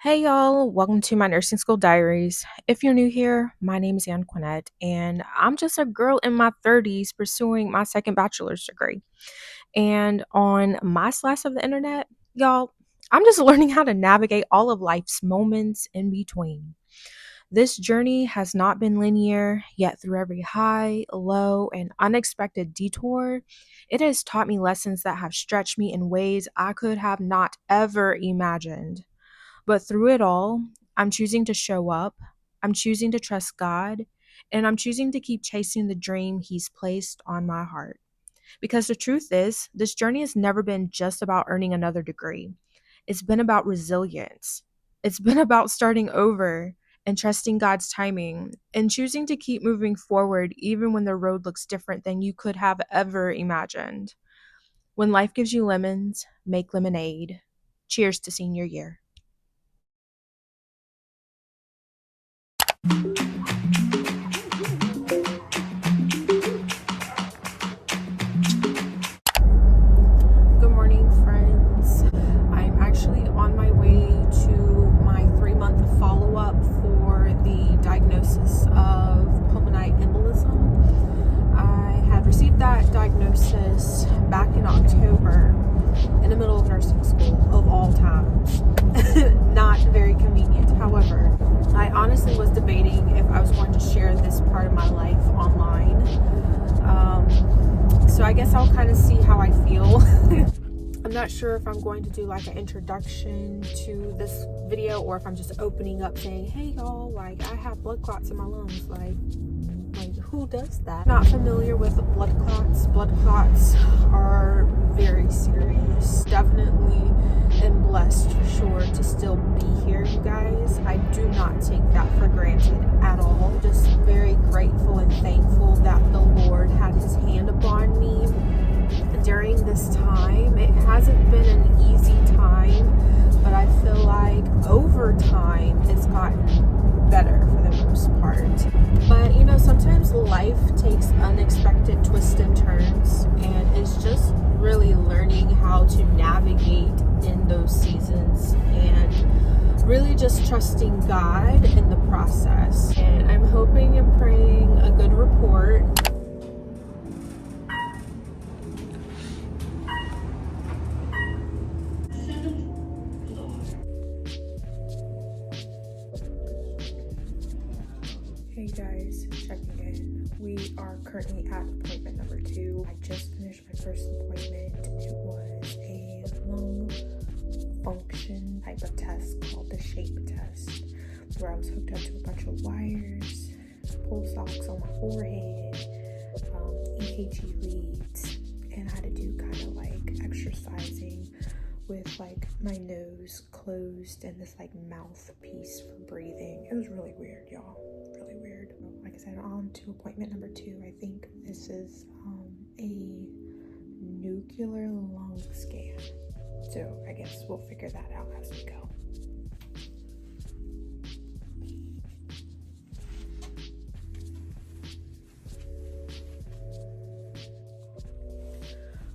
Hey y'all, welcome to my Nursing School Diaries. If you're new here, my name is Anquinette, and I'm just a girl in my 30s pursuing my second bachelor's degree. And on my slice of the internet, y'all, I'm just learning how to navigate all of life's moments in between. This journey has not been linear, yet through every high, low, and unexpected detour, it has taught me lessons that have stretched me in ways I could have not ever imagined. But through it all, I'm choosing to show up, I'm choosing to trust God, and I'm choosing to keep chasing the dream He's placed on my heart. Because the truth is, this journey has never been just about earning another degree. It's been about resilience. It's been about starting over and trusting God's timing and choosing to keep moving forward even when the road looks different than you could have ever imagined. When life gives you lemons, make lemonade. Cheers to senior year. Good morning, friends. I'm actually on my way to my 3-month follow-up for the diagnosis of pulmonary embolism. I had received that diagnosis back in October in the middle of nursing school, of all times. Not very convenient. However, I honestly was debating if I was going to share this part of my life online. So I guess I'll kind of see how I feel. I'm not sure if I'm going to do like an introduction to this video or if I'm just opening up saying, hey y'all, like I have blood clots in my lungs. Like who does that? Not familiar with blood clots. Blood clots are very serious. Definitely am blessed for sure to still be here, you guys. I do not take that for granted at all. Just very grateful and thankful that the Lord had His hand upon me during this time. It hasn't been an easy time, but I feel like over time it's gotten better for the most part. But you know, sometimes life takes unexpected twists and turns, and it's just really learning how to navigate in those seasons and really just trusting God in the process. And I'm hoping and praying a good report. Hey guys, checking in. We are currently at appointment number 2. I just finished my first appointment. It was a lung function type of test called the shape test, where I was hooked up to a bunch of wires, pulse ox on my forehead, EKG leads, and I had to do kind of like exercising with like my nose closed and this like mouthpiece for breathing. It was really weird, y'all. Really weird. Like I said, on to appointment number 2. I think this is a nuclear lung scan. So I guess we'll figure that out as we go.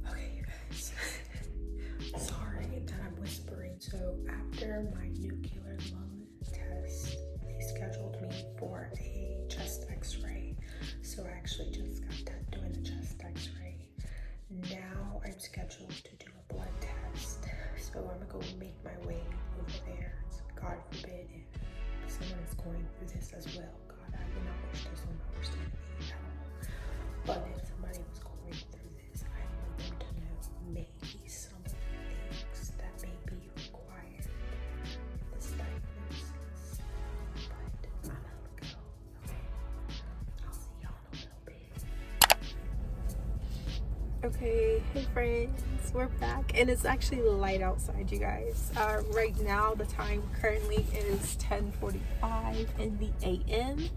Okay, you guys. Sorry that I'm whispering. So after my nuclear lung test, they scheduled me for a chest x-ray. So I actually just got done doing the chest x-ray. Now I'm scheduled to do a blood test. So I'm gonna go make my way over there. God forbid if someone is going through this as well. God, I would not wish this on my worst enemy at all. But if somebody was going through this, I want them to know maybe some of the things that may be required in this diagnosis. But I'm gonna go. Okay. I'll see y'all in a little bit. Okay, hey friends, we're back, and it's actually light outside, you guys. Right now, the time currently is 10:45 in the a.m.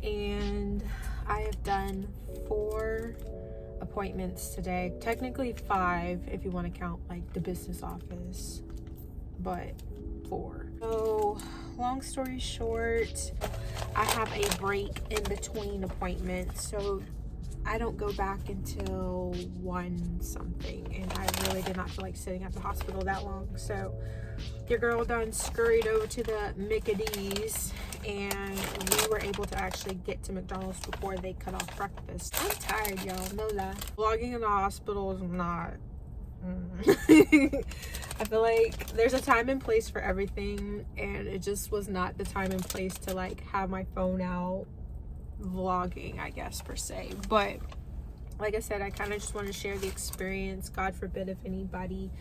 and I have done 4 appointments today. Technically 5 if you want to count like the business office, but 4. So long story short, I have a break in between appointments. So I don't go back until 1 something, and I really did not feel like sitting at the hospital that long. So your girl done scurried over to the Mickey and we were able to actually get to McDonald's before they cut off breakfast. I'm tired, y'all, no lie. Vlogging in the hospital is not I feel like there's a time and place for everything, and it just was not the time and place to like have my phone out vlogging, I guess, per se. But like I said, I kind of just want to share the experience. God forbid if anybody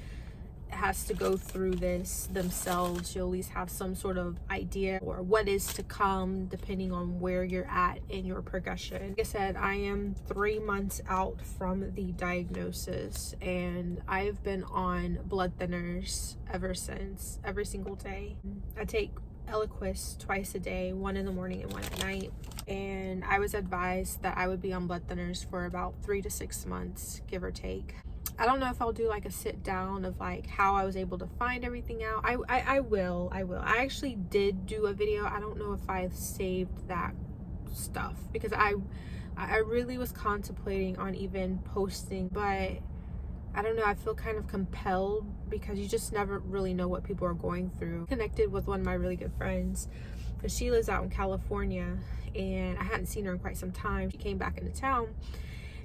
has to go through this themselves, you'll at least have some sort of idea or what is to come depending on where you're at in your progression. Like I said, I am 3 months out from the diagnosis, and I've been on blood thinners ever since, every single day. I take Eliquis twice a day, 1 in the morning and 1 at night, and I was advised that I would be on blood thinners for about 3 to 6 months, give or take. I don't know if I'll do like a sit down of like how I was able to find everything out. I will. I actually did do a video. I don't know if I saved that stuff because I really was contemplating on even posting, but I don't know, I feel kind of compelled because you just never really know what people are going through. Connected with one of my really good friends because she lives out in California, and I hadn't seen her in quite some time. She came back into town,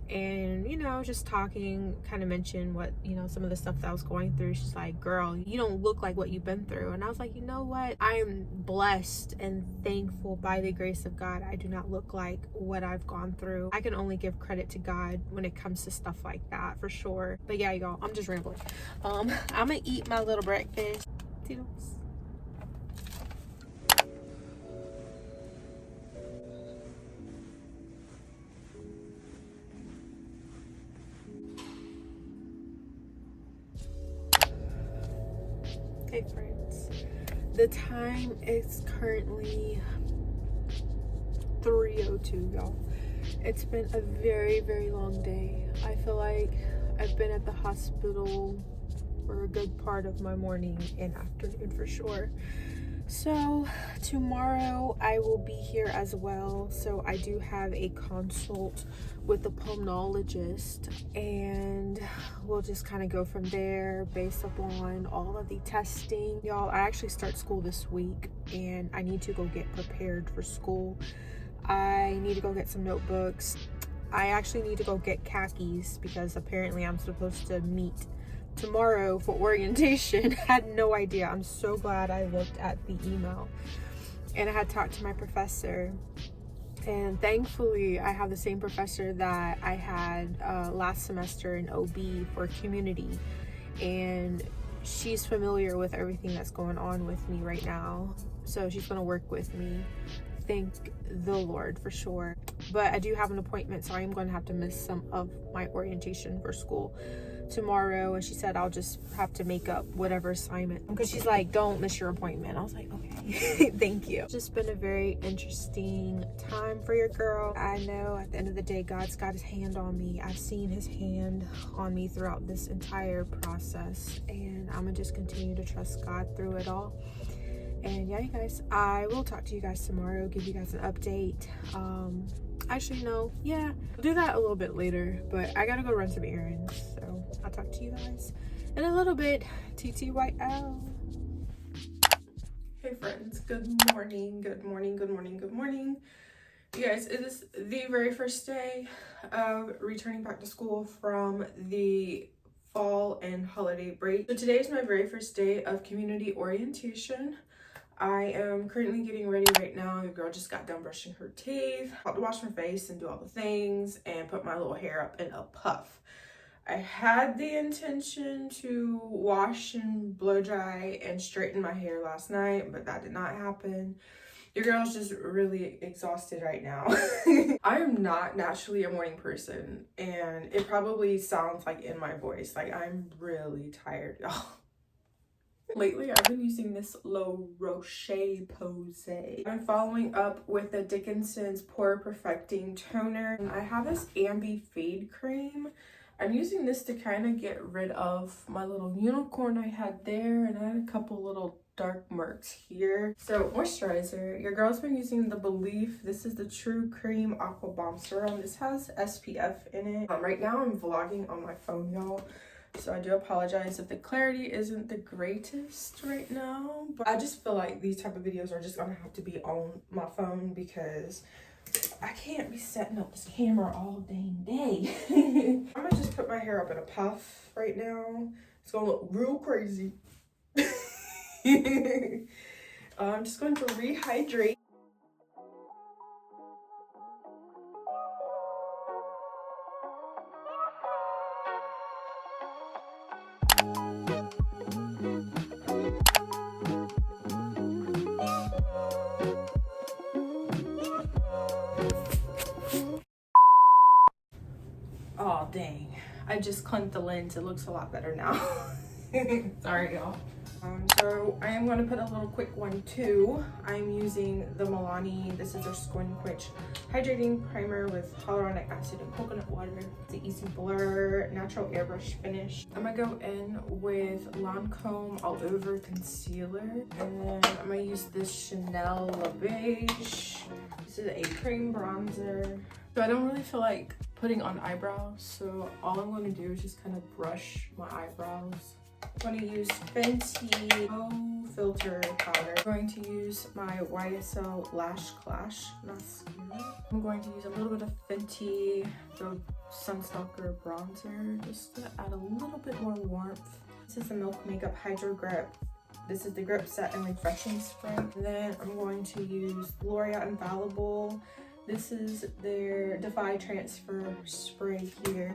and you know, just talking, kind of mentioned what, you know, some of the stuff that I was going through. She's like, girl, you don't look like what you've been through. And I was like, you know what, I'm blessed and thankful by the grace of God. I do not look like what I've gone through. I can only give credit to God when it comes to stuff like that, for sure. But yeah, y'all, I'm just rambling. I'm gonna eat my little breakfast. Toodles. Hey friends, the time is currently 3:02, y'all. It's been a very, very long day. I feel like I've been at the hospital for a good part of my morning and afternoon for sure. So tomorrow I will be here as well. So I do have a consult with the pulmonologist, and we'll just kind of go from there based upon all of the testing. Y'all, I actually start school this week, and I need to go get prepared for school. I need to go get some notebooks. I actually need to go get khakis because apparently I'm supposed to meet tomorrow for orientation. Had no idea. I'm so glad I looked at the email, and I had talked to my professor, and thankfully I have the same professor that I had last semester in OB for community, and she's familiar with everything that's going on with me right now, so she's going to work with me. Thank the Lord, for sure. But I do have an appointment, so I am going to have to miss some of my orientation for school tomorrow, and she said I'll just have to make up whatever assignment, because she's like, don't miss your appointment. I was like, okay. Thank you. It's just been a very interesting time for your girl. I know at the end of the day, God's got his hand on me. I've seen his hand on me throughout this entire process, and I'm gonna just continue to trust God through it all. And yeah, you guys, I will talk to you guys tomorrow, give you guys an update. Actually, no, yeah, I'll do that a little bit later, but I gotta go run some errands, so I'll talk to you guys in a little bit. TTYL. Hey friends, good morning, good morning, good morning, good morning. You guys, it is the very first day of returning back to school from the fall and holiday break. So today is my very first day of community orientation. I am currently getting ready right now. The girl just got done brushing her teeth, about to wash my face and do all the things and put my little hair up in a puff. I had the intention to wash and blow dry and straighten my hair last night, but that did not happen. Your girl's just really exhausted right now. I am not naturally a morning person, and it probably sounds like in my voice, like I'm really tired, y'all. Lately, I've been using this La Roche Posay. I'm following up with the Dickinson's Pore Perfecting Toner. And I have this Ambi Fade Cream. I'm using this to kind of get rid of my little unicorn I had there, and I had a couple little dark marks here. So moisturizer, your girl's been using the Belief. This is the True Cream Aqua Bomb Serum. This has SPF in it. Right now I'm vlogging on my phone, y'all. So I do apologize if the clarity isn't the greatest right now. But I just feel like these type of videos are just gonna have to be on my phone because I can't be setting up this camera all dang day. I'm gonna just put my hair up in a puff right now. It's gonna look real crazy. I'm just going to rehydrate. Oh dang, I just cleansed the lens. It looks a lot better now. Sorry y'all. So I am going to put a little quick one too. I'm using the Milani. This is their Skin Quench Hydrating Primer with hyaluronic acid and coconut water. It's an easy blur, natural airbrush finish. I'm gonna go in with Lancome All Over Concealer, and then I'm gonna use this Chanel La Beige. This is a cream bronzer. So I don't really feel like putting on eyebrows, so all I'm going to do is just kind of brush my eyebrows. I'm going to use Fenty No Filter Powder. I'm going to use my YSL Lash Clash Mascara. I'm going to use a little bit of Fenty the Sunstalker Bronzer just to add a little bit more warmth. This is the Milk Makeup Hydro Grip. This is the Grip Set and Refreshing Spray. And then I'm going to use L'Oreal Infallible. This is their Defy Transfer Spray here.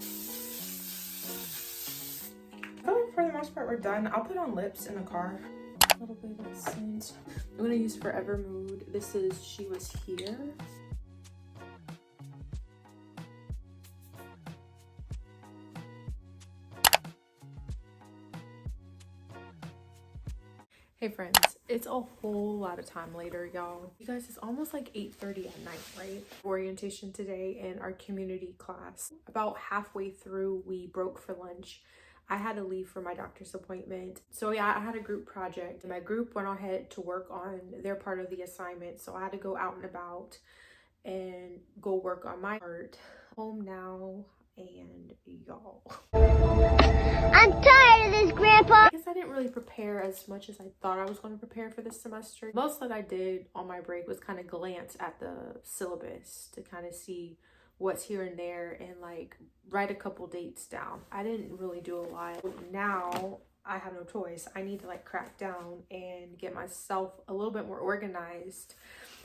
I feel like for the most part we're done. I'll put on lips in the car. A little bit of scent. I'm gonna use Forever Mood. This is She Was Here. Hey friends, it's a whole lot of time later, y'all. You guys, it's almost like 8:30 at night, right? Orientation today in our community class. About halfway through, we broke for lunch. I had to leave for my doctor's appointment. So yeah, I had a group project. My group went ahead to work on their part of the assignment. So I had to go out and about and go work on my part. Home now, and y'all. I'm tired of this, Grandpa. I guess I didn't really prepare as much as I thought I was going to prepare for this semester. Most that I did on my break was kind of glance at the syllabus to kind of see what's here and there and like write a couple dates down. I didn't really do a lot. Now I have no choice. I need to like crack down and get myself a little bit more organized.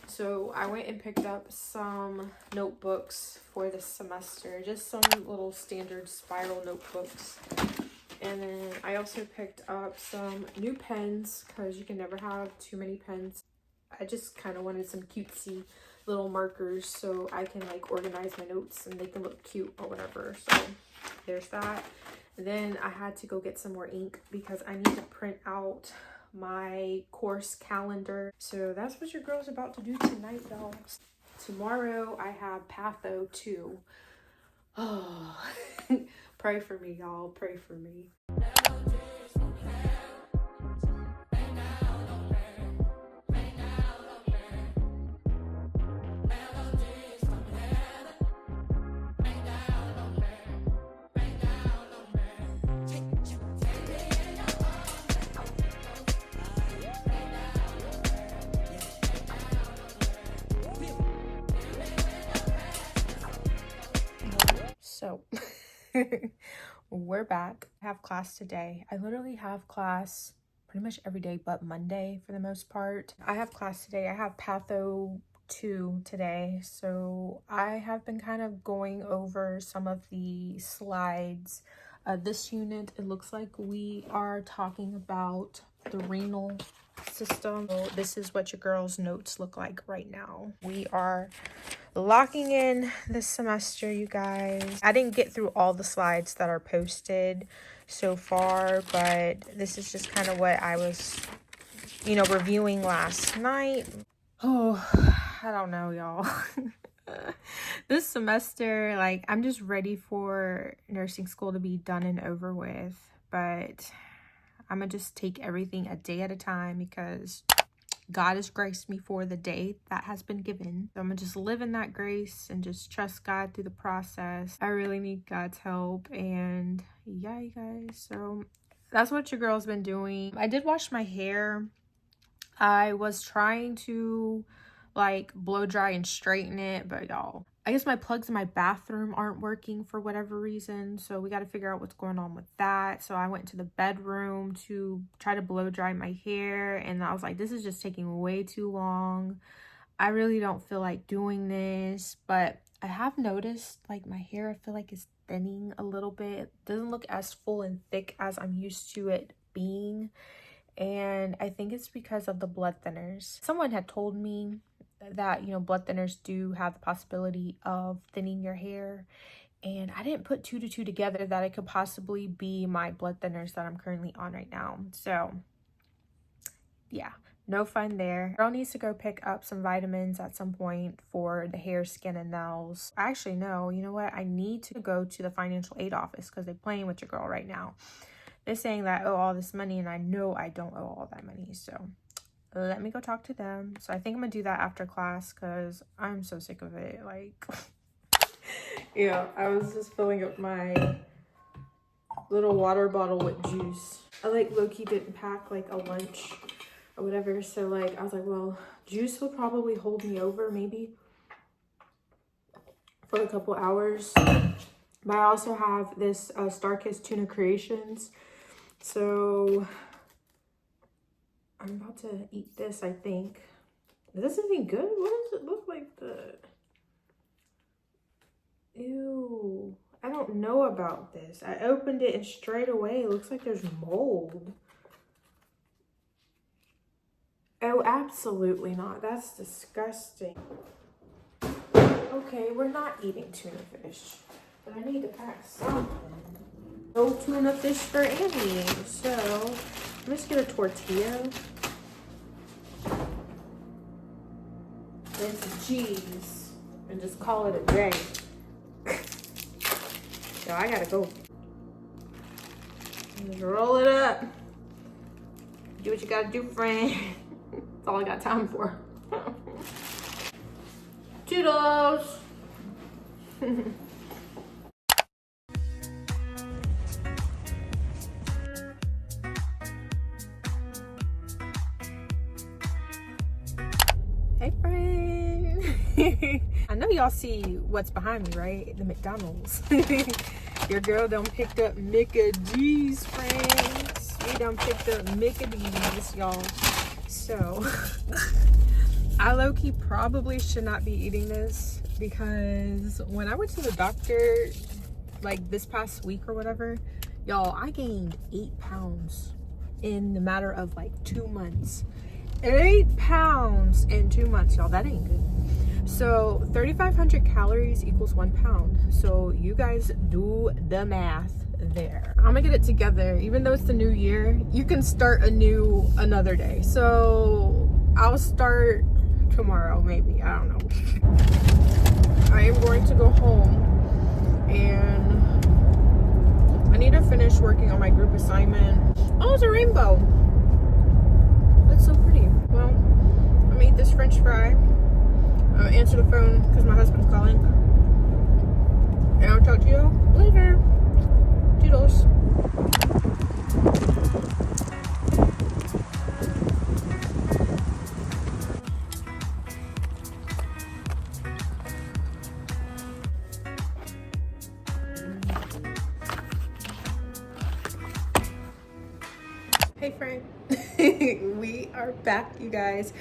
So I went and picked up some notebooks for this semester, just some little standard spiral notebooks. And then I also picked up some new pens because you can never have too many pens. I just kind of wanted some cutesy little markers so I can like organize my notes and they can look cute or whatever. So there's that. Then I had to go get some more ink because I need to print out my course calendar. So that's what your girl's about to do tonight, y'all. Tomorrow I have Patho 2. Oh, pray for me, y'all. Pray for me. So we're back. I have class today. I literally have class pretty much every day but Monday for the most part. I have class today. I have Patho 2 today. So I have been kind of going over some of the slides. This unit, it looks like we are talking about the renal system. So this is what your girl's notes look like right now. We are locking in this semester, you guys. I didn't get through all the slides that are posted so far, but this is just kind of what I was, you know, reviewing last night. Oh, I don't know, y'all. This semester, like, I'm just ready for nursing school to be done and over with, but I'm gonna just take everything a day at a time because God has graced me for the day that has been given. So I'm gonna just live in that grace and just trust God through the process. I really need God's help. And yeah, you guys, so that's what your girl's been doing. I did wash my hair. I was trying to like blow dry and straighten it, but y'all, I guess my plugs in my bathroom aren't working for whatever reason, so we got to figure out what's going on with that. So I went to the bedroom to try to blow dry my hair, and I was like, this is just taking way too long. I really don't feel like doing this, but I have noticed like my hair, I feel like is thinning a little bit. It doesn't look as full and thick as I'm used to it being, and I think it's because of the blood thinners. Someone had told me that, you know, blood thinners do have the possibility of thinning your hair, and I didn't put two to two together that it could possibly be my blood thinners that I'm currently on right now. So yeah, no fun there. Girl needs to go pick up some vitamins at some point for the hair, skin, and nails. Actually, no, you know what? I need to go to the financial aid office because they're playing with your girl right now. They're saying that I owe all this money, and I know I don't owe all that money. So let me go talk to them. So I think I'm gonna do that after class because I'm so sick of it. Like, yeah, I was just filling up my little water bottle with juice. I like low-key didn't pack like a lunch or whatever. So like, I was like, well, juice will probably hold me over maybe for a couple hours. But I also have this Starkist Tuna Creations. So I'm about to eat this, I think. Is this anything good? What does it look like? Ew. I don't know about this. I opened it and straight away it looks like there's mold. Oh, absolutely not. That's disgusting. Okay, we're not eating tuna fish, but I need to pack something. No tuna fish for Annie. So I'm just get a tortilla. And some cheese. And just call it a day. So I gotta go. Just roll it up. Do what you gotta do, friend. That's all I got time for. Toodles! Hey, friend. I know y'all see what's behind me, right? The McDonald's. Your girl done picked up Mickey D's, friends. We done picked up Mickey D's, y'all. So, I low-key probably should not be eating this because when I went to the doctor, like this past week or whatever, y'all, I gained 8 pounds in the matter of like 2 months. 8 pounds in 2 months, y'all. That ain't good. So 3,500 calories equals 1 pound. So you guys do the math there. I'm gonna get it together. Even though it's the new year, you can start another day. So I'll start tomorrow, maybe. I don't know. I am going to go home and I need to finish working on my group assignment. Oh, it's a rainbow. That's so pretty. Well, I'm gonna eat this French fry. I'm gonna answer the phone because my husband's calling. And I'll talk to you later. Toodles. Hey friend, we are back, you guys.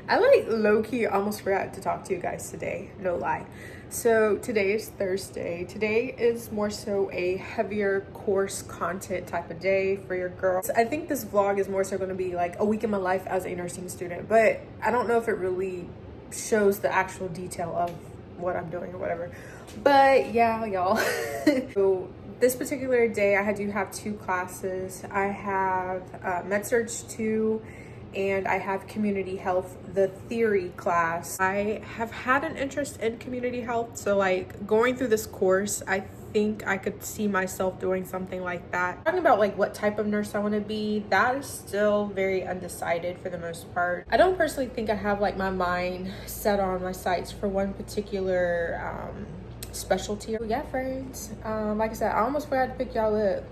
I like low-key almost forgot to talk to you guys today, no lie. So today is Thursday. Today is more so a heavier course content type of day for your girls. I think this vlog is more so going to be like a week in my life as a nursing student, but I don't know if it really shows the actual detail of what I'm doing or whatever. But yeah, y'all. So this particular day I do have 2 classes. I have Med-Surg 2 and I have community health, the theory class. I have had an interest in community health, so like going through this course, I think I could see myself doing something like that. Talking about like what type of nurse I want to be, that is still very undecided for the most part. I don't personally think I have like my mind set on my sights for one particular specialty. Yeah, friends, like I said, I almost forgot to pick y'all up,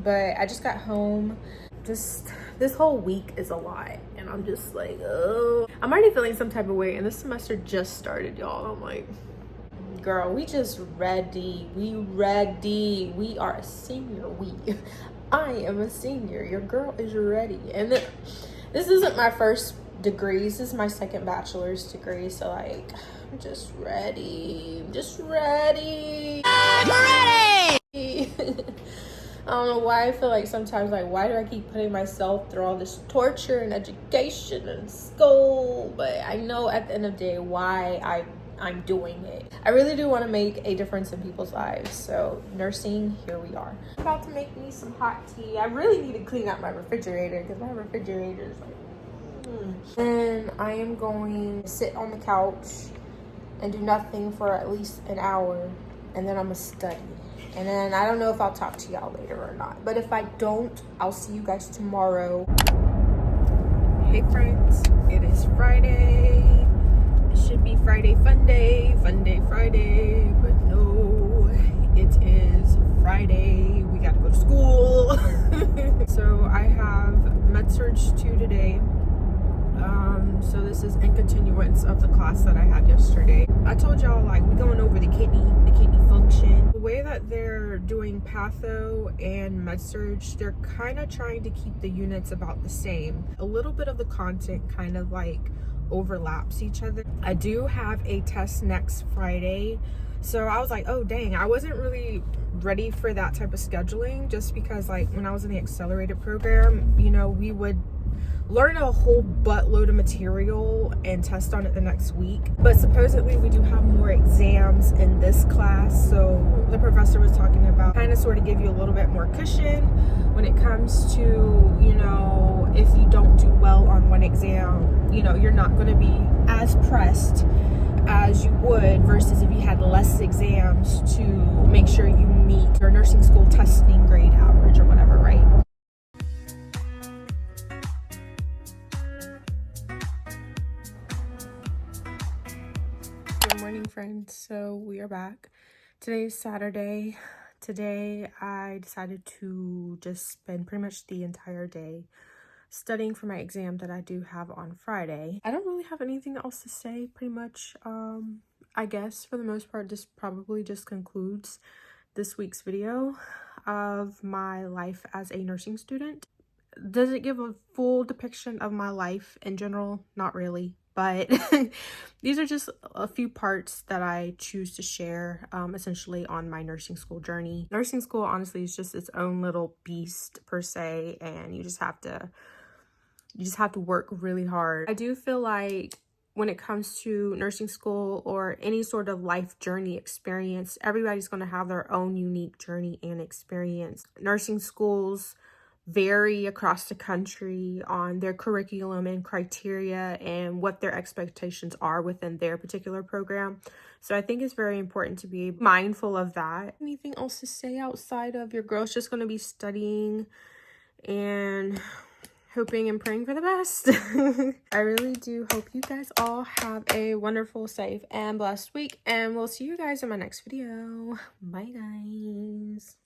but I just got home. This whole week is a lot, and I'm just like, oh, I'm already feeling some type of way, and this semester just started, y'all. I'm like, girl, we just ready. We ready. We are a senior. I am a senior. Your girl is ready. And this isn't my first degree. This is my second bachelor's degree. So like, I'm just ready. I'm just ready. I'm ready. I don't know why I feel like sometimes, like, why do I keep putting myself through all this torture and education and school? But I know at the end of the day why I'm doing it. I really do want to make a difference in people's lives. So nursing, here we are. I'm about to make me some hot tea. I really need to clean out my refrigerator because my refrigerator is like, And I am going to sit on the couch and do nothing for at least an hour, and then I'm gonna study. And then I don't know if I'll talk to y'all later or not, but if I don't, I'll see you guys tomorrow. Hey friends, it is Friday. It should be Friday fun day, Friday, but no, it is Friday. We gotta go to school. So I have Med-Surg 2 today. So this is in continuance of the class that I had yesterday. I told y'all, like, we're going over the kidney function. The way that they're doing Patho and Med-Surg, they're kind of trying to keep the units about the same. A little bit of the content kind of like overlaps each other. I do have a test next Friday, so I was like, oh dang, I wasn't really ready for that type of scheduling, just because like when I was in the accelerated program, you know, we would learn a whole buttload of material and test on it the next week. But supposedly we do have more exams in this class, so the professor was talking about kind of sort of give you a little bit more cushion when it comes to, you know, if you don't do well on one exam, you know, you're not going to be as pressed as you would versus if you had less exams to make sure you meet your nursing school testing grade average or whatever, right? Good morning, friends. So we are back. Today's Saturday. Today I decided to just spend pretty much the entire day studying for my exam that I do have on Friday. I don't really have anything else to say. Pretty much, I guess for the most part, this probably just concludes this week's video of my life as a nursing student. Does it give a full depiction of my life in general? Not really, but these are just a few parts that I choose to share essentially on my nursing school journey. Nursing school honestly is just its own little beast per se, and you just have to work really hard. I do feel like when it comes to nursing school or any sort of life journey experience, everybody's going to have their own unique journey and experience. Nursing schools vary across the country on their curriculum and criteria and what their expectations are within their particular program. So I think it's very important to be mindful of that. Anything else to say outside of your girl's just going to be studying and hoping and praying for the best. I really do hope you guys all have a wonderful, safe, and blessed week, and we'll see you guys in my next video. Bye, guys.